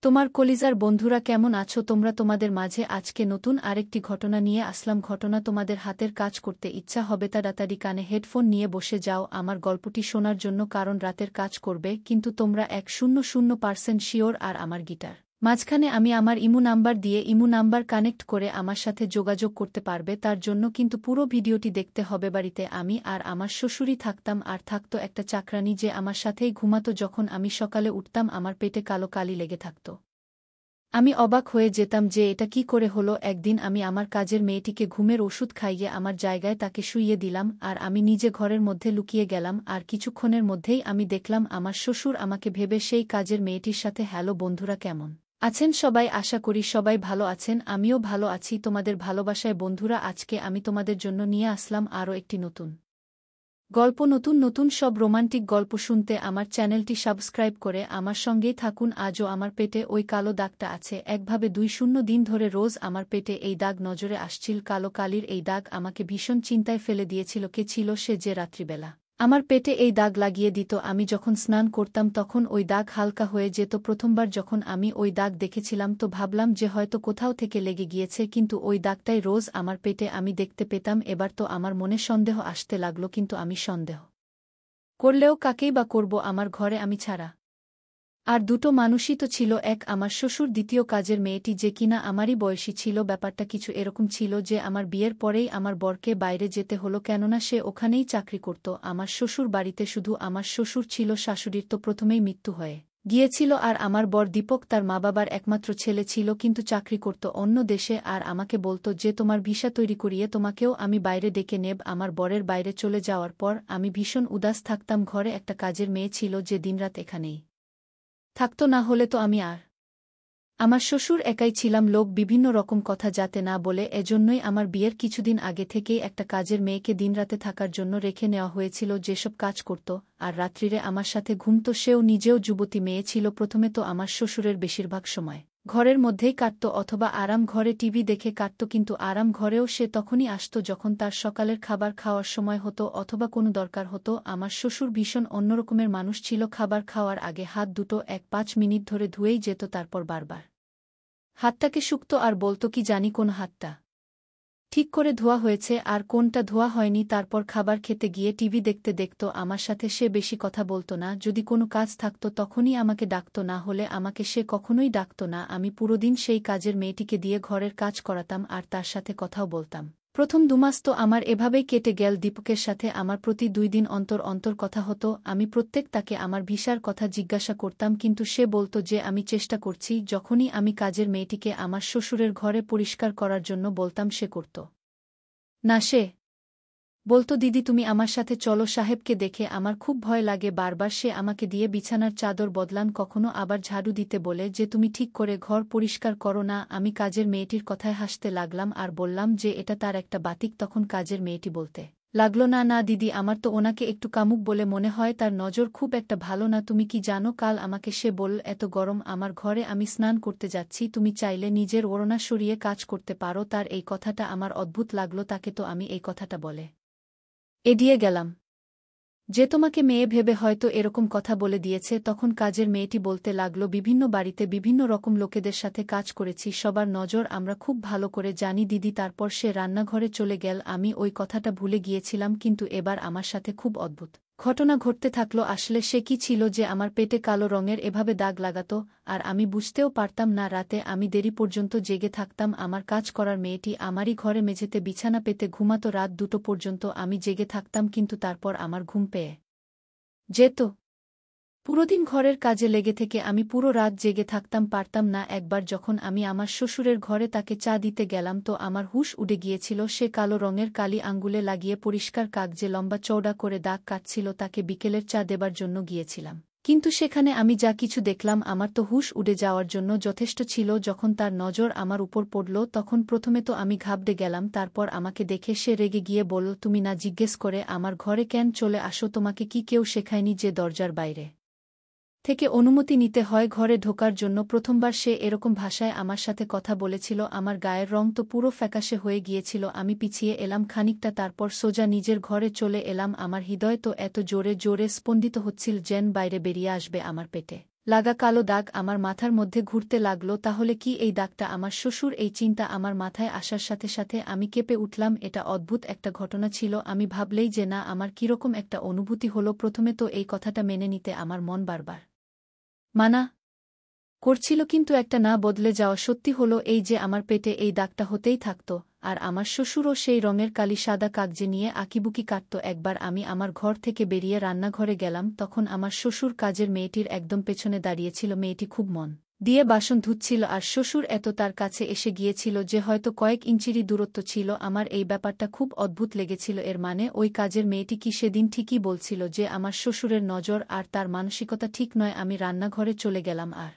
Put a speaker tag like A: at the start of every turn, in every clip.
A: তোমার কলিজার বন্ধুরা কেমন আছো তোমরা? তোমাদের মাঝে আজকে নতুন আরেকটি ঘটনা নিয়ে আসলাম। ঘটনা তোমাদের হাতের কাজ করতে ইচ্ছা হবে তাড়াতাড়ি কানে হেডফোন নিয়ে বসে যাও আমার গল্পটি শোনার জন্য, কারণ রাতের কাজ করবে কিন্তু তোমরা 100% শিওর। আর আমার গিটার মাঝখানে আমি আমার ইমো নাম্বার দিয়ে ইমো নাম্বার কানেক্ট করে আমার সাথে যোগাযোগ করতে পারবে, তার জন্য কিন্তু পুরো ভিডিওটি দেখতে হবে। বাড়িতে আমি আর আমার শ্বশুরই থাকতাম, আর থাকতো একটা চাকরানি যে আমার সাথেই ঘুমাতো। যখন আমি সকালে উঠতাম আমার পেটে কালো কালি লেগে থাকত। আমি অবাক হয়ে যেতাম যে এটা কি করে হলো। একদিন আমি আমার কাজের মেয়েটিকে ঘুমের ওষুধ খাইয়ে আমার জায়গায় তাকে শুইয়ে দিলাম, আর আমি নিজে ঘরের মধ্যে লুকিয়ে গেলাম। আর কিছুক্ষণের মধ্যেই আমি দেখলাম আমার শ্বশুর আমাকে ভেবে সেই কাজের মেয়েটির সাথে হ্যালো বন্ধুরা, কেমন আছেন সবাই? আশা করি সবাই ভালো আছেন, আমিও ভালো আছি তোমাদের ভালোবাসায়। বন্ধুরা, আজকে আমি তোমাদের জন্য নিয়ে আসলাম আরও একটি নতুন গল্প। নতুন নতুন সব রোমান্টিক গল্প শুনতে আমার চ্যানেলটি সাবস্ক্রাইব করে আমার সঙ্গেই থাকুন। আজও আমার পেটে ওই কালো দাগটা আছে। একভাবে 2 দিন ধরে রোজ আমার পেটে এই দাগ নজরে আসছিল। কালো কালির এই দাগ আমাকে ভীষণ চিন্তায় ফেলে দিয়েছিল। কে ছিল সে যে রাত্রিবেলা আমার পেটে এই দাগ লাগিয়ে দিত? আমি যখন স্নান করতাম তখন ওই দাগ হালকা হয়ে যেত। প্রথমবার যখন আমি ওই দাগ দেখেছিলাম তো ভাবলাম যে হয়তো কোথাও থেকে লেগে গিয়েছে, কিন্তু ওই দাগটাই রোজ আমার পেটে আমি দেখতে পেতাম। এবার তো আমার মনে সন্দেহ আসতে লাগল, কিন্তু আমি সন্দেহ করলেও কাকেই বা করব আমার ঘরে আমি ছাড়া? আর দুটো মানুষই তো ছিল, এক আমার শ্বশুর, দ্বিতীয় কাজের মেয়েটি যে কিনা আমারই বয়সী ছিল। ব্যাপারটা কিছু এরকম ছিল যে আমার বিয়ের পরেই আমার বরকে বাইরে যেতে হলো, কেননা সে ওখানেই চাকরি করত। আমার শ্বশুর বাড়িতে শুধু আমার শ্বশুর ছিল, শাশুড়ির তো প্রথমেই মৃত্যু হয়ে গিয়েছিল। আর আমার বর দীপক তার মা বাবার একমাত্র ছেলে ছিল, কিন্তু চাকরি করত অন্য দেশে। আর আমাকে বলতো যে তোমার ভিসা তৈরি করিয়ে তোমাকেও আমি বাইরে ডেকে নেব। আমার বরের বাইরে চলে যাওয়ার পর আমি ভীষণ উদাস থাকতাম। ঘরে একটা কাজের মেয়ে ছিল যে দিনরাত এখানেই থাকতো, না হলে তো আমি আর আমার শ্বশুর একাই ছিলাম। লোক বিভিন্ন রকম কথা যাতে না বলে, এজন্যই আমার বিয়ের কিছুদিন আগে থেকেই একটা কাজের মেয়েকে দিনরাতে থাকার জন্য রেখে নেওয়া হয়েছিল, যেসব কাজ করত আর রাত্রিরে আমার সাথে ঘুমত। সেও নিজেও যুবতী মেয়ে ছিল। প্রথমে তো আমার শ্বশুরের বেশিরভাগ সময় ঘরের মধ্যেই কাটত, অথবা আরাম ঘরে টিভি দেখে কাটত। কিন্তু আরাম ঘরেও সে তখনই আসত যখন তার সকালের খাবার খাওয়ার সময় হতো অথবা কোনো দরকার হতো। আমার শ্বশুর ভীষণ অন্যরকমের মানুষ ছিল। খাবার খাওয়ার আগে হাত দুটো 1-5 মিনিট ধরে ধুয়েই যেত, তারপর বারবার হাতটাকে শুকতো আর বলতো কি জানি কোন হাতটা ঠিক করে ধোয়া হয়েছে আর কোনটা ধোয়া হয়নি। তারপর খাবার খেতে গিয়ে টিভি দেখতে দেখত আমার সাথে। সে বেশি কথা বলতো না, যদি কোনো কাজ থাকত তখনই আমাকে ডাকত, না হলে আমাকে সে কখনোই ডাকত না। আমি পুরোদিন সেই কাজের মেয়েটিকে দিয়ে ঘরের কাজ করাতাম আর তার সাথে কথাও বলতাম। প্রথম 2 মাস তো আমার এভাবেই কেটে গেল। দীপকের সাথে আমার প্রতি 2 দিন অন্তর অন্তর কথা হতো। আমি প্রত্যেক তাকে আমার ভিসার কথা জিজ্ঞাসা করতাম, কিন্তু সে বলতো যে আমি চেষ্টা করছি। যখনই আমি কাজের মেয়েটিকে আমার শ্বশুরের ঘরে পরিষ্কার করার জন্য বলতাম, সে করত না। সে বলতো দিদি তুমি আমার সাথে চলো, সাহেবকে দেখে আমার খুব ভয় লাগে। বারবার সে আমাকে দিয়ে বিছানার চাদর বদলান, কখনো আবার ঝাড়ু দিতে বলে যে তুমি ঠিক করে ঘর পরিষ্কার করো না। আমি কাজের মেয়েটির কথায় হাসতে লাগলাম আর বললাম যে এটা তার একটা বাতিক। তখন কাজের মেয়েটি বলতে লাগলো, না না দিদি, আমার তো ওনাকে একটু কামুক বলে মনে হয়, তার নজর খুব একটা ভালো না। তুমি কি জানো, কাল আমাকে সে বলল এত গরম আমার ঘরে, আমি স্নান করতে যাচ্ছি, তুমি চাইলে নিজের ওড়না সরিয়ে কাজ করতে পারো। তার এই কথাটা আমার অদ্ভুত লাগলো। তাকে তো আমি এই কথাটা বলে এড়িয়ে গেলাম যে তোমাকে মেয়ে ভেবে হয়তো এরকম কথা বলে দিয়েছে। তখন কাজের মেয়েটি বলতে লাগলো, বিভিন্ন বাড়িতে বিভিন্ন রকম লোকেদের সাথে কাজ করেছি, সবার নজর আমরা খুব ভালো করে জানি দিদি। তারপর সে রান্নাঘরে চলে গেল। আমি ওই কথাটা ভুলে গিয়েছিলাম, কিন্তু এবার আমার সাথে খুব অদ্ভুত ঘটনা ঘটতে থাকলো। আসলে সে কি ছিল যে আমার পেটে কালো রঙের এভাবে দাগ লাগাত, আর আমি বুঝতেও পারতাম না। রাতে আমি দেরি পর্যন্ত জেগে থাকতাম। আমার কাজ করার মেয়েটি আমারই ঘরে মেঝেতে বিছানা পেতে ঘুমাত। রাত 2টো পর্যন্ত আমি জেগে থাকতাম, কিন্তু তারপর আমার ঘুম পেয়ে যেত। পুরোদিন ঘরের কাজে লেগে থেকে আমি পুরো রাত জেগে থাকতাম, পারতাম না। একবার যখন আমি আমার শ্বশুরের ঘরে তাকে চা দিতে গেলাম তো আমার হুঁশ উড়ে গিয়েছিল। সে কালো রঙের কালি আঙ্গুলে লাগিয়ে পরিষ্কার কাগজে লম্বা চওড়া করে দাগ কাটছিল। তাকে বিকেলের চা দেবার জন্য গিয়েছিলাম, কিন্তু সেখানে আমি যা কিছু দেখলাম আমার তো হুঁশ উড়ে যাওয়ার জন্য যথেষ্ট ছিল। যখন তার নজর আমার উপর পড়ল তখন প্রথমে তো আমি ঘাবড়ে গেলাম। তারপর আমাকে দেখে সে রেগে গিয়ে বলল, তুমি না জিজ্ঞেস করে আমার ঘরে কেন চলে আসো? তোমাকে কি কেউ শেখায়নি যে দরজার বাইরে থেকে অনুমতি নিতে হয় ঘরে ঢোকার জন্য? প্রথমবার সে এরকম ভাষায় আমার সাথে কথা বলেছিল। আমার গায়ের রং তো পুরো ফ্যাকাশে হয়ে গিয়েছিল। আমি পিছিয়ে এলাম খানিকটা, তারপর সোজা নিজের ঘরে চলে এলাম। আমার হৃদয় তো এত জোরে জোরে স্পন্দিত হচ্ছিল যেন বাইরে বেরিয়ে আসবে আমার পেটে লাগা কালো দাগ আমার মাথার মধ্যে ঘুরতে লাগল। তাহলে কি এই দাগটা আমার শ্বশুর? এই চিন্তা আমার মাথায় আসার সাথে সাথে আমি কেঁপে উঠলাম। এটা অদ্ভুত একটা ঘটনা ছিল। আমি ভাবলেই যে না আমার কিরকম একটা অনুভূতি হলো। প্রথমে তো এই কথাটা মেনে নিতে আমার মন বারবার মানা করছিল, কিন্তু একটা না বদলে যাওয়া সত্যি হলো এই যে আমার পেটে এই দাগটা হতেই থাকত, আর আমার শ্বশুরও সেই রঙের কালি সাদা কাগজে নিয়ে আঁকিবুকি কাটত। একবার আমি আমার ঘর থেকে বেরিয়ে রান্নাঘরে গেলাম, তখন আমার শ্বশুর কাজের মেয়েটির একদম পেছনে দাঁড়িয়েছিল। মেয়েটি খুব মন দিয়ে বাসন ধুচ্ছিল, আর শ্বশুর এত তার কাছে এসে গিয়েছিল যে হয়তো কয়েক ইঞ্চিরই দূরত্ব ছিল। আমার এই ব্যাপারটা খুব অদ্ভুত লেগেছিল। এর মানে ওই কাজের মেয়েটি কি সেদিন ঠিকই বলছিল যে আমার শ্বশুরের নজর আর তার মানসিকতা ঠিক নয়। আমি রান্নাঘরে চলে গেলাম আর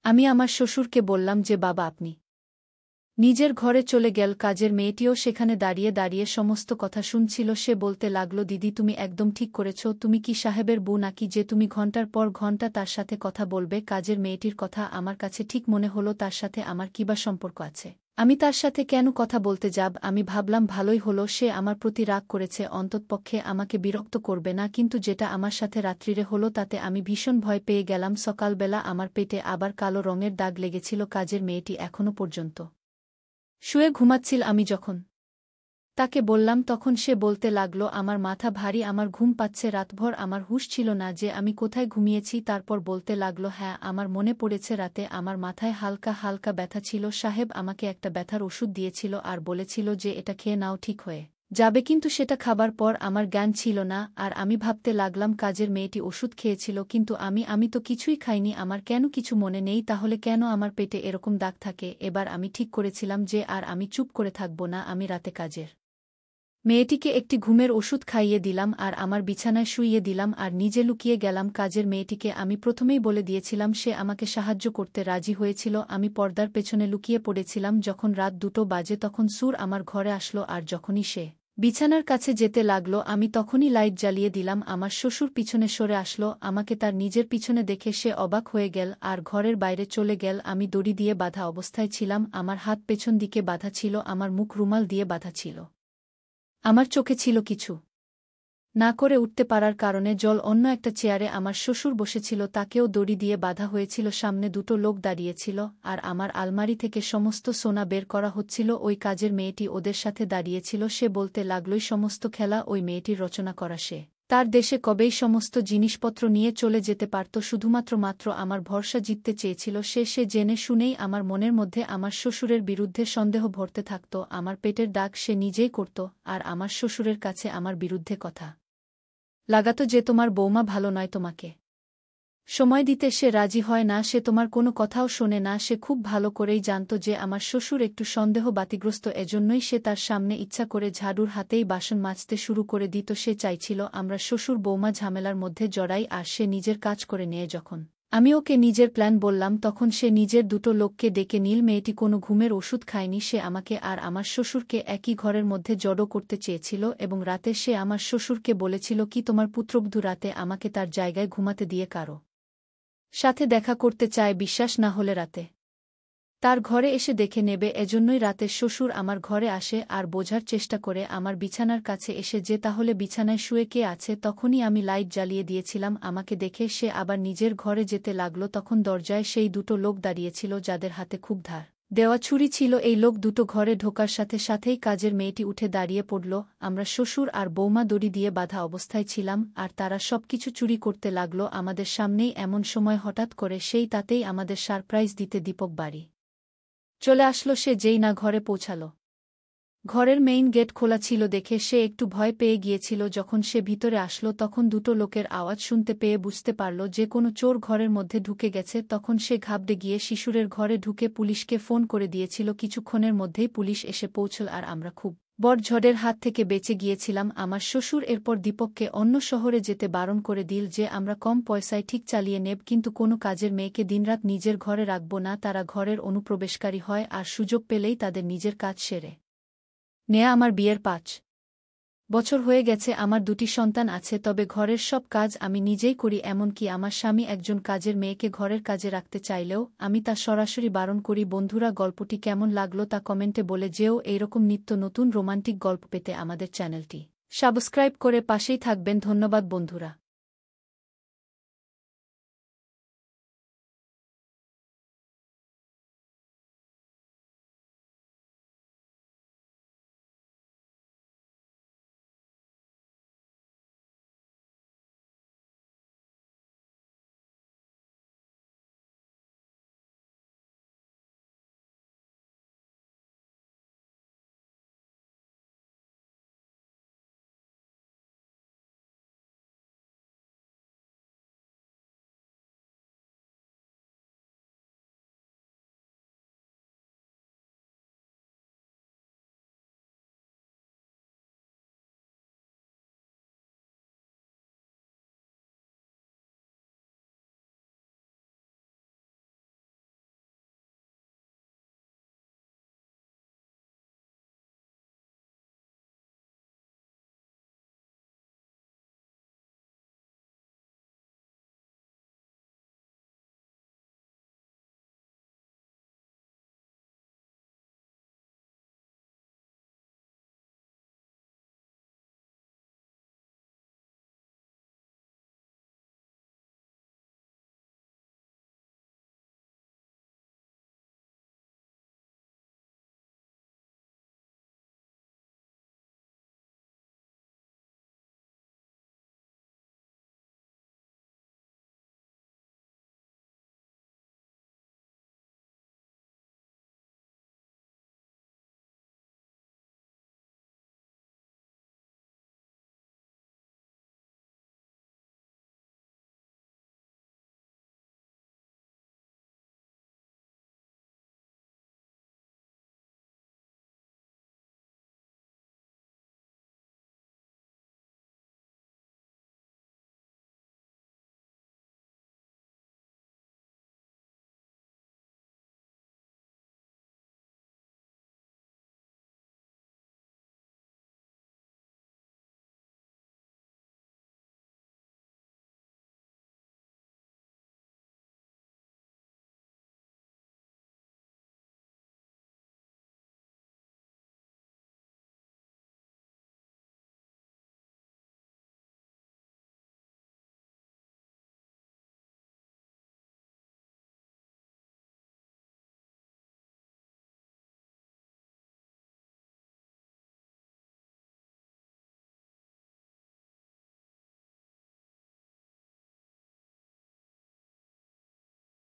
A: আমি আমার শ্বশুরকে বললাম যে বাবা আপনি নিজের ঘরে চলে গেল। কাজের মেয়েটিও সেখানে দাঁড়িয়ে দাঁড়িয়ে সমস্ত কথা শুনছিল। সে বলতে লাগল, দিদি তুমি একদম ঠিক করেছ। তুমি কি সাহেবের বউ নাকি যে তুমি ঘণ্টার পর ঘণ্টা তার সাথে কথা বলবে? কাজের মেয়েটির কথা আমার কাছে ঠিক মনে হলো। তার সাথে আমার কিবা সম্পর্ক আছে? আমি তার সাথে কেন কথা বলতে যাব? আমি ভাবলাম ভালোই হলো, সে আমার প্রতি রাগ করেছে, অন্ততপক্ষে আমাকে বিরক্ত করবে না। কিন্তু যেটা আমার সাথে রাত্রিরে হলো তাতে আমি ভীষণ ভয় পেয়ে গেলাম। সকালবেলা আমার পেটে আবার কালো রঙের দাগ লেগেছিল। কাজের মেয়েটি এখনো পর্যন্ত শুয়ে ঘুমাচ্ছিল। আমি যখন তাকে বললাম তখন সে বলতে লাগল, আমার মাথা ভারী, আমার ঘুম পাচ্ছে, রাতভর আমার হুঁশ ছিল না যে আমি কোথায় ঘুমিয়েছি। তারপর বলতে লাগল, হ্যাঁ আমার মনে পড়েছে, রাতে আমার মাথায় হালকা হালকা ব্যথা ছিল। সাহেব আমাকে একটা ব্যথার ওষুধ দিয়েছিল আর বলেছিল যে এটা খেয়ে নাও ঠিক হয়ে যাবে, কিন্তু সেটা খাবার পর আমার জ্ঞান ছিল না। আর আমি ভাবতে লাগলাম কাজের মেয়েটি ওষুধ খেয়েছিল, কিন্তু আমি তো কিছুই খাইনি, আমার কেন কিছু মনে নেই? তাহলে কেন আমার পেটে এরকম দাগ থাকে? এবার আমি ঠিক করেছিলাম যে আর আমি চুপ করে থাকব না। আমি রাতে কাজের মেয়েটিকে একটি ঘুমের ওষুধ খাইয়ে দিলাম আর আমার বিছানায় শুইয়ে দিলাম আর নিজে লুকিয়ে গেলাম। কাজের মেয়েটিকে আমি প্রথমেই বলে দিয়েছিলাম, সে আমাকে সাহায্য করতে রাজি হয়েছিল। আমি পর্দার পেছনে লুকিয়ে পড়েছিলাম। যখন রাত 2 বাজে তখন সুর আমার ঘরে আসলো, আর যখনই সে বিছানার কাছে যেতে লাগলো আমি তখনই লাইট জ্বালিয়ে দিলাম। আমার শ্বশুর পিছনে সরে আসলো, আমাকে তার নিজের পিছনে দেখে সে অবাক হয়ে গেল আর ঘরের বাইরে চলে গেল। আমি দড়ি দিয়ে বাঁধা অবস্থায় ছিলাম, আমার হাত পেছন দিকে বাঁধা ছিল, আমার মুখ রুমাল দিয়ে বাঁধা ছিল। আমার চোখে ছিল কিছু না করে উঠতে পারার কারণে জল। অন্য একটা চেয়ারে আমার শ্বশুর বসেছিল, তাকেও দড়ি দিয়ে বাঁধা হয়েছিল। সামনে 2 লোক দাঁড়িয়েছিল আর আমার আলমারি থেকে সমস্ত সোনা বের করা হচ্ছিল। ওই কাজের মেয়েটি ওদের সাথে দাঁড়িয়েছিল। সে বলতে লাগলই সমস্ত খেলা ওই মেয়েটির রচনা করা, সে তার দেশে কবেই সমস্ত জিনিসপত্র নিয়ে চলে যেতে পারত, শুধুমাত্র আমার ভরসা জিততে চেয়েছিল সে জেনে শুনেই আমার মনের মধ্যে আমার শ্বশুরের বিরুদ্ধে সন্দেহ ভরতে থাকত। আমার পেটের দাগ সে নিজেই করত আর আমার শ্বশুরের কাছে আমার বিরুদ্ধে কথা লাগাত যে তোমার বৌমা ভালো নয়, তোমাকে সময় দিতে সে রাজি হয় না, সে তোমার কোনো কথাও শোনে না। সে খুব ভালো করেই জানত যে আমার শ্বশুর একটু সন্দেহ বাতিগ্রস্ত, এজন্যই সে তার সামনে ইচ্ছা করে ঝাড়ুর হাতেই বাসন মাজতে শুরু করে দিত। সে চাইছিল আমরা শ্বশুর বৌমা ঝামেলার মধ্যে জড়াই আর সে নিজের কাজ করে নিয়ে। যখন আমি ওকে নিজের প্ল্যান বললাম তখন সে নিজের 2 লোককে ডেকে নীল। মেয়েটি কোনো ঘুমের ওষুধ খায়নি, সে আমাকে আর আমার শ্বশুরকে একই ঘরের মধ্যে জড়ো করতে চেয়েছিল এবং রাতে সে আমার শ্বশুরকে বলেছিল কি তোমার পুত্রবধূ রাতে আমাকে তার জায়গায় ঘুমাতে দিয়ে কারো সাথে দেখা করতে চায়, বিশ্বাস না হলে রাতে তার ঘরে এসে দেখে নেবে। এজন্যই রাতে শ্বশুর আমার ঘরে আসে আর বোঝার চেষ্টা করে আমার বিছানার কাছে এসে যে তাহলে বিছানায় শুয়ে কে আছে। তখনই আমি লাইট জ্বালিয়ে দিয়েছিলাম। আমাকে দেখে সে আবার নিজের ঘরে যেতে লাগল। তখন দরজায় সেই 2 লোক দাঁড়িয়েছিল যাদের হাতে খুব ধার দেওয়া ছুরি ছিল। এই লোক 2 ঘরে ঢোকার সাথে সাথেই কাজের মেয়েটি উঠে দাঁড়িয়ে পড়ল। আমরা শ্বশুর আর বৌমা দড়ি দিয়ে বাঁধা অবস্থায় ছিলাম আর তারা সবকিছু চুরি করতে লাগল আমাদের সামনেই। এমন সময় হঠাৎ করে সেই তাতেই আমাদের সারপ্রাইজ দিতে দীপক বাড়ি চলে আসলো। সে যেই না ঘরে পৌঁছাল, ঘরের মেইন গেট খোলা ছিল দেখে সে একটু ভয় পেয়ে গিয়েছিল। যখন সে ভিতরে আসলো তখন 2 লোকের আওয়াজ শুনতে পেয়ে বুঝতে পারল যে কোনো চোর ঘরের মধ্যে ঢুকে গেছে। তখন সে ঘাবড়ে গিয়ে শিশুরের ঘরে ঢুকে পুলিশকে ফোন করে দিয়েছিল। কিছুক্ষণের মধ্যেই পুলিশ এসে পৌঁছল আর আমরা খুব বড় ঝড়ের হাত থেকে বেঁচে গিয়েছিলাম। আমার শ্বশুর এরপর দীপককে অন্য শহরে যেতে বারণ করে দিল যে আমরা কম পয়সায় ঠিক চালিয়ে নেব, কিন্তু কোনো কাজের মেয়েকে দিনরাত নিজের ঘরে রাখব না। তারা ঘরের অনুপ্রবেশকারী হয় আর সুযোগ পেলেই তাদের নিজের কাজ সেরে নেয়া। আমার বিয়ের 5 বছর হয়ে গেছে, আমার 2টি সন্তান আছে, তবে ঘরের সব কাজ আমি নিজেই করি। এমনকি আমার স্বামী একজন কাজের মেয়েকে ঘরের কাজে রাখতে চাইলেও আমি তা সরাসরি বারণ করি। বন্ধুরা, গল্পটি কেমন লাগলো তা কমেন্টে বলে যেও। এইরকম নিত্য নতুন রোমান্টিক গল্প পেতে আমাদের চ্যানেলটি সাবস্ক্রাইব করে পাশেই থাকবেন। ধন্যবাদ বন্ধুরা।